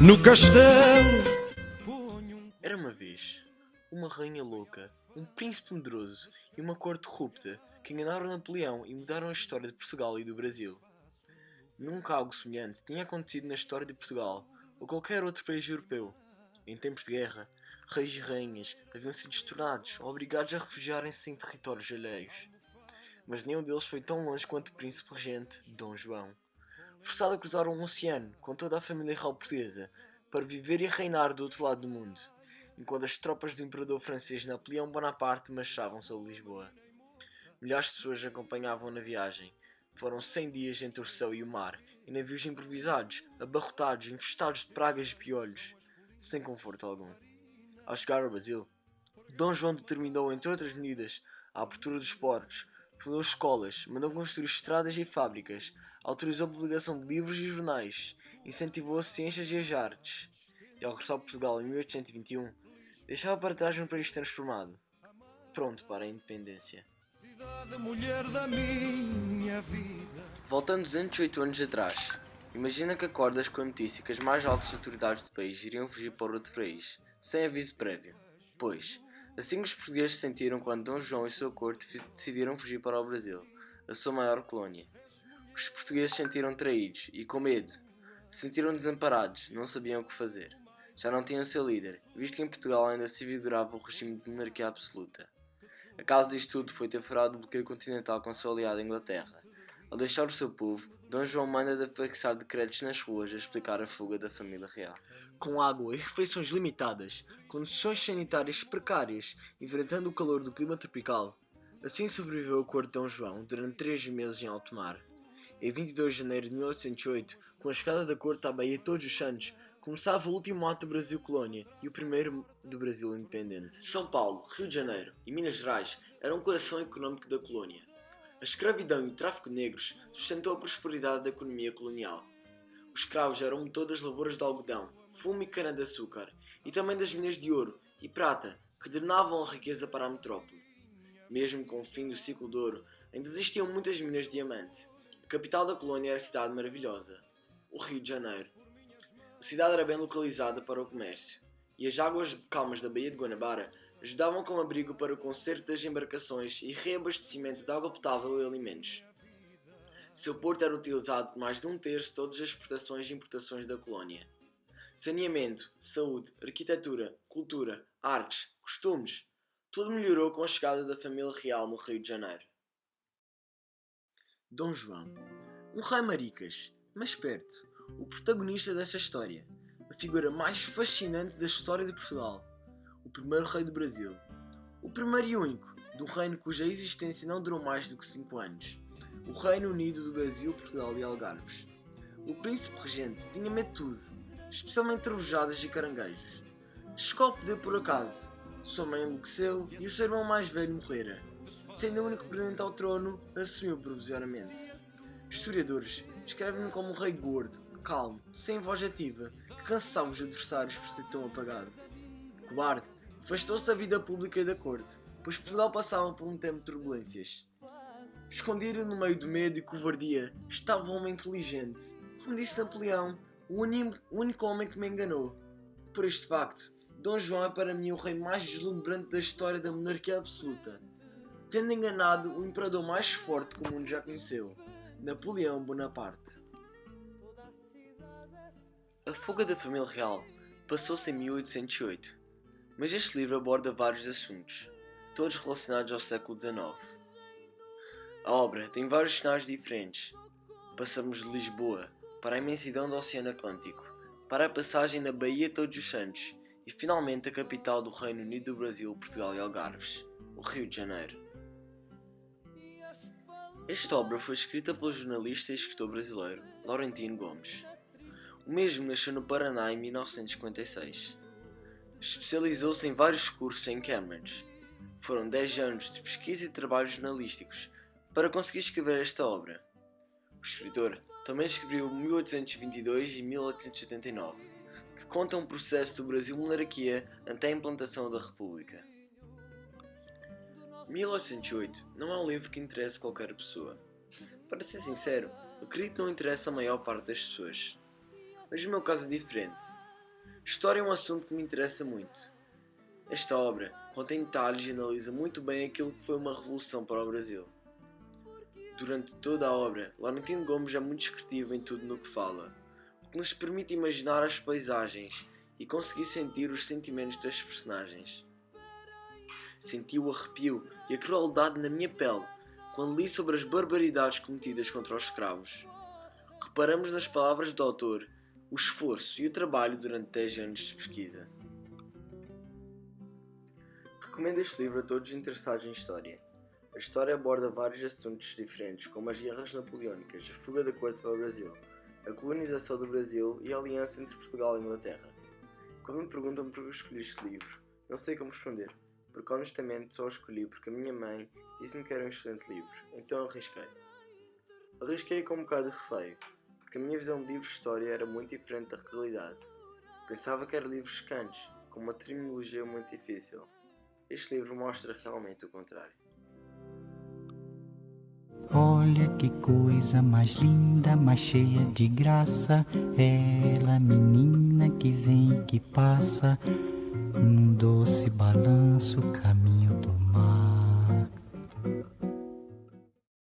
no castelo. Era uma vez uma rainha louca, um príncipe medroso e uma corte corrupta que enganaram Napoleão e mudaram a história de Portugal e do Brasil. Nunca algo semelhante tinha acontecido na história de Portugal ou qualquer outro país europeu. Em tempos de guerra, reis e rainhas haviam sido destronados ou obrigados a refugiarem-se em territórios alheios. Mas nenhum deles foi tão longe quanto o príncipe regente Dom João, forçado a cruzar um oceano com toda a família real portuguesa para viver e reinar do outro lado do mundo, enquanto as tropas do imperador francês Napoleão Bonaparte marchavam sobre Lisboa. Milhares de pessoas acompanhavam na viagem. Foram 100 dias entre o céu e o mar, em navios improvisados, abarrotados, infestados de pragas e piolhos, sem conforto algum. Ao chegar ao Brasil, Dom João determinou, entre outras medidas, a abertura dos portos, fundou escolas, mandou construir estradas e fábricas, autorizou a publicação de livros e jornais, incentivou as ciências e as artes. E ao regressar a Portugal em 1821, deixava para trás um país transformado, pronto para a independência. Mulher da minha vida. Voltando 208 anos atrás, imagina que acordas com a notícia que as mais altas autoridades do país iriam fugir para outro país, sem aviso prévio. Pois, assim que os portugueses se sentiram quando Dom João e sua corte decidiram fugir para o Brasil, a sua maior colónia. Os portugueses se sentiram traídos e, com medo, se sentiram desamparados, não sabiam o que fazer. Já não tinham seu líder, visto que em Portugal ainda se vigorava o regime de monarquia absoluta. A causa disto tudo foi ter furado o bloqueio continental com a sua aliada Inglaterra. Ao deixar o seu povo, Dom João manda de fixar decretos nas ruas a explicar a fuga da família real. Com água e refeições limitadas, condições sanitárias precárias, enfrentando o calor do clima tropical, assim sobreviveu a corte de Dom João durante 3 meses em alto mar. Em 22 de janeiro de 1808, com a chegada da corte à Baía de Todos os Santos, começava o último ato do Brasil Colónia e o primeiro do Brasil independente. São Paulo, Rio de Janeiro e Minas Gerais eram o coração económico da colónia. A escravidão e o tráfico de negros sustentou a prosperidade da economia colonial. Os escravos eram motor das lavouras de algodão, fumo e cana-de-açúcar, e também das minas de ouro e prata, que drenavam a riqueza para a metrópole. Mesmo com o fim do ciclo de ouro, ainda existiam muitas minas de diamante. A capital da colónia era a cidade maravilhosa, o Rio de Janeiro. A cidade era bem localizada para o comércio, e as águas calmas da Baía de Guanabara ajudavam como abrigo para o conserto das embarcações e reabastecimento de água potável e alimentos. Seu porto era utilizado por mais de 1/3 de todas as exportações e importações da colónia. Saneamento, saúde, arquitetura, cultura, artes, costumes, tudo melhorou com a chegada da família real no Rio de Janeiro. Dom João, um rei maricas, mas perto, o protagonista desta história, a figura mais fascinante da história de Portugal, o primeiro rei do Brasil, o primeiro e único de um reino cuja existência não durou mais do que 5 anos, o Reino Unido do Brasil, Portugal e Algarves. O príncipe regente tinha medo de tudo, especialmente trovejadas e caranguejos. Chegou ao poder por acaso, sua mãe enlouqueceu e o seu irmão mais velho morrera, sendo o único pretendente ao trono, assumiu provisoriamente. Historiadores descrevem-no como um rei gordo, calmo, sem voz ativa, que cansava os adversários por ser tão apagado. Cobarde, afastou-se da vida pública e da corte, pois Portugal passava por um tempo de turbulências. Escondido no meio do medo e covardia estava um homem inteligente. Como disse Napoleão, o único homem que me enganou. Por este facto, Dom João é para mim o rei mais deslumbrante da história da monarquia absoluta, tendo enganado o imperador mais forte que o mundo já conheceu, Napoleão Bonaparte. A fuga da família real passou-se em 1808, mas este livro aborda vários assuntos, todos relacionados ao século XIX. A obra tem vários cenários diferentes. Passamos de Lisboa para a imensidão do Oceano Atlântico, para a passagem na Baía de Todos os Santos e finalmente a capital do Reino Unido do Brasil, Portugal e Algarves, o Rio de Janeiro. Esta obra foi escrita pelo jornalista e escritor brasileiro Laurentino Gomes. O mesmo nasceu no Paraná em 1956. Especializou-se em vários cursos em Cambridge. Foram 10 anos de pesquisa e trabalhos jornalísticos para conseguir escrever esta obra. O escritor também escreveu 1822 e 1889, que contam o processo do Brasil monarquia até a implantação da República. 1808 não é um livro que interesse qualquer pessoa. Para ser sincero, acredito que não interessa a maior parte das pessoas. Mas o meu caso é diferente. História é um assunto que me interessa muito. Esta obra contém detalhes e analisa muito bem aquilo que foi uma revolução para o Brasil. Durante toda a obra, Laurentino Gomes é muito descritivo em tudo no que fala, o que nos permite imaginar as paisagens e conseguir sentir os sentimentos das personagens. Senti o arrepio e a crueldade na minha pele quando li sobre as barbaridades cometidas contra os escravos. Reparamos nas palavras do autor o esforço e o trabalho durante 10 anos de pesquisa. Recomendo este livro a todos os interessados em história. A história aborda vários assuntos diferentes, como as guerras napoleónicas, a fuga da corte para o Brasil, a colonização do Brasil e a aliança entre Portugal e Inglaterra. Quando me perguntam por que escolhi este livro, não sei como responder, porque honestamente só o escolhi porque a minha mãe disse-me que era um excelente livro, então arrisquei. Arrisquei com um bocado de receio, porque a minha visão de livros de história era muito diferente da realidade. Pensava que eram livros secantes, com uma terminologia muito difícil. Este livro mostra realmente o contrário. Olha que coisa mais linda, mais cheia de graça. Ela, menina que vem e que passa, num doce balanço, caminho do mar.